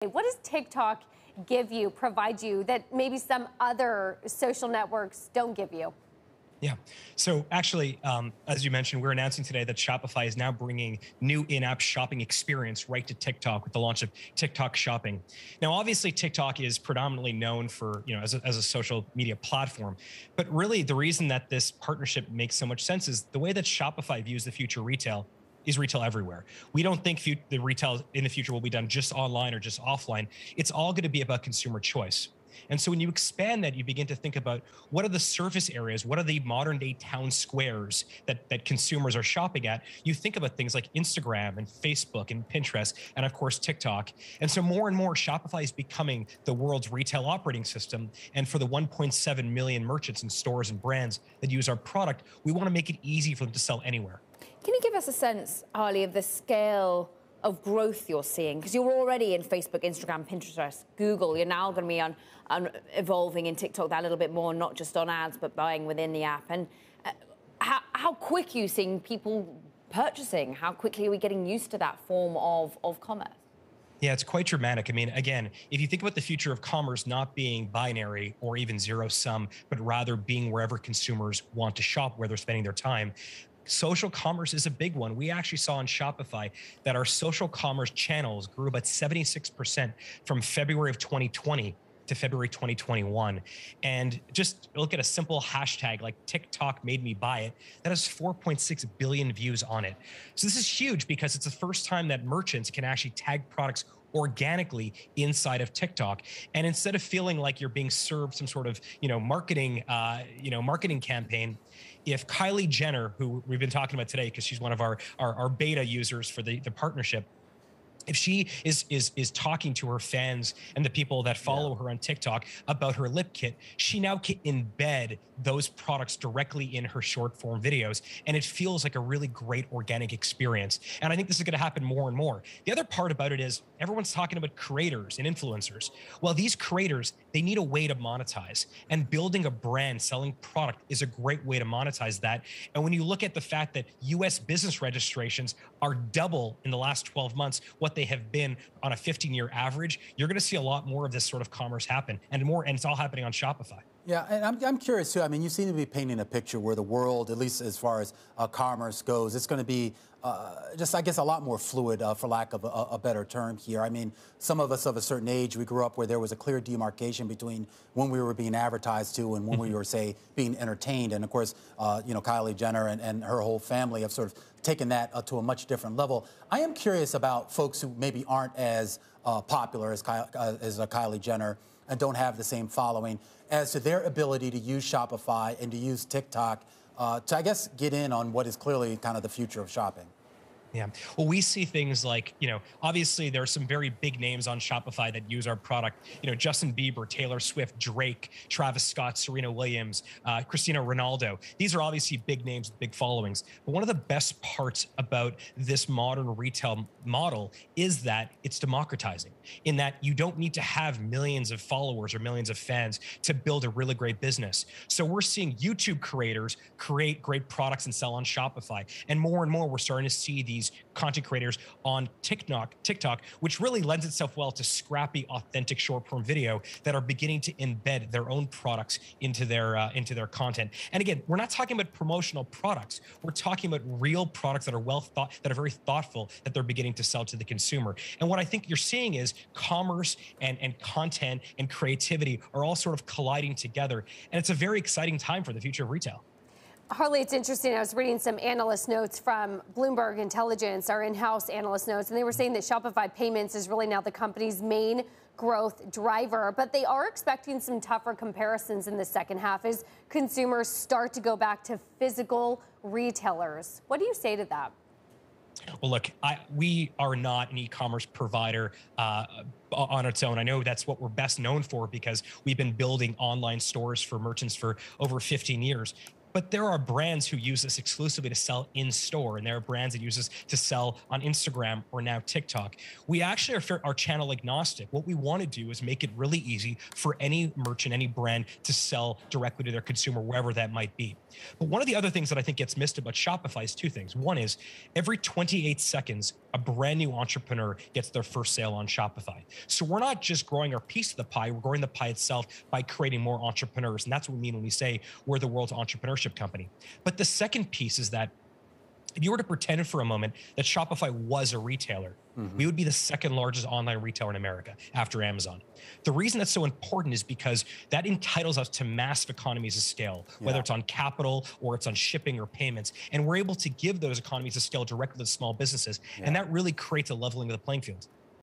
What does TikTok give you, provide you, that maybe some other social networks don't give you? Yeah. So actually, as you mentioned, we're announcing today that Shopify is now bringing new in-app shopping experience right to TikTok with the launch of TikTok Shopping. Now, obviously, TikTok is predominantly known for, as a social media platform. But really, the reason that this partnership makes so much sense is the way that Shopify views the future retail is retail everywhere. We don't think the retail in the future will be done just online or just offline. It's all going to be about consumer choice. And so when you expand that, you begin to think about what are the surface areas, what are the modern day town squares that consumers are shopping at. You think about things like Instagram and Facebook and Pinterest, and of course, TikTok. And so more and more, Shopify is becoming the world's retail operating system. And for the 1.7 million merchants and stores and brands that use our product, we want to make it easy for them to sell anywhere. Can you give us a sense, Harley, of the scale of growth you're seeing? Because you're already in Facebook, Instagram, Pinterest, Google. You're now going to be on evolving in TikTok that a little bit more, not just on ads, but buying within the app. And how quick are you seeing people purchasing? How quickly are we getting used to that form of commerce? Yeah, it's quite dramatic. I mean, again, if you think about the future of commerce not being binary or even zero sum, but rather being wherever consumers want to shop, where they're spending their time, social commerce is a big one. We actually saw on Shopify that our social commerce channels grew about 76% from February of 2020 to February 2021. And just look at a simple hashtag like TikTok made me buy it. That has 4.6 billion views on it. So this is huge because it's the first time that merchants can actually tag products organically inside of TikTok. And instead of feeling like you're being served some sort of, marketing campaign, if Kylie Jenner, who we've been talking about today because she's one of our beta users for the partnership, if she is talking to her fans and the people that follow her on TikTok about her lip kit, she now can embed those products directly in her short form videos. And it feels like a really great organic experience. And I think this is going to happen more and more. The other part about it is everyone's talking about creators and influencers. Well, these creators, they need a way to monetize, and building a brand, selling product is a great way to monetize that. And when you look at the fact that US business registrations are double in the last 12 months, what they have been on a 15-year average, you're going to see a lot more of this sort of commerce happen, and it's all happening on Shopify. Yeah, and I'm curious too. I mean, you seem to be painting a picture where the world, at least as far as commerce goes, it's going to be just, I guess, a lot more fluid, for lack of a better term here. I mean, some of us of a certain age, we grew up where there was a clear demarcation between when we were being advertised to and when we were, say, being entertained. And of course, Kylie Jenner and her whole family have sort of taken that to a much different level. I am curious about folks who maybe aren't as popular as Kylie Jenner and don't have the same following, as to their ability to use Shopify and to use TikTok to, I guess, get in on what is clearly kind of the future of shopping. Yeah. Well, we see things like, obviously there are some very big names on Shopify that use our product. Justin Bieber, Taylor Swift, Drake, Travis Scott, Serena Williams, Cristiano Ronaldo. These are obviously big names with big followings. But one of the best parts about this modern retail model is that it's democratizing, in that you don't need to have millions of followers or millions of fans to build a really great business. So we're seeing YouTube creators create great products and sell on Shopify. And more we're starting to see these content creators on TikTok, which really lends itself well to scrappy, authentic short-form video that are beginning to embed their own products into their content. And again, we're not talking about promotional products. We're talking about real products that are that are very thoughtful, that they're beginning to sell to the consumer. And what I think you're seeing is commerce and content and creativity are all sort of colliding together. And it's a very exciting time for the future of retail. Harley, it's interesting. I was reading some analyst notes from Bloomberg Intelligence, our in-house analyst notes, and they were saying that Shopify Payments is really now the company's main growth driver. But they are expecting some tougher comparisons in the second half as consumers start to go back to physical retailers. What do you say to that? Well, look, we are not an e-commerce provider on its own. I know that's what we're best known for because we've been building online stores for merchants for over 15 years. But there are brands who use this exclusively to sell in store, and there are brands that use this to sell on Instagram or now TikTok. We actually are channel agnostic. What we want to do is make it really easy for any merchant, any brand to sell directly to their consumer, wherever that might be. But one of the other things that I think gets missed about Shopify is two things. One is every 28 seconds, a brand new entrepreneur gets their first sale on Shopify. So we're not just growing our piece of the pie, we're growing the pie itself by creating more entrepreneurs. And that's what we mean when we say we're the world's entrepreneurship company. But the second piece is that if you were to pretend for a moment that Shopify was a retailer, we would be the second largest online retailer in America after Amazon. The reason that's so important is because that entitles us to massive economies of scale, whether it's on capital or it's on shipping or payments. And we're able to give those economies of scale directly to small businesses. And that really creates a leveling of the playing field.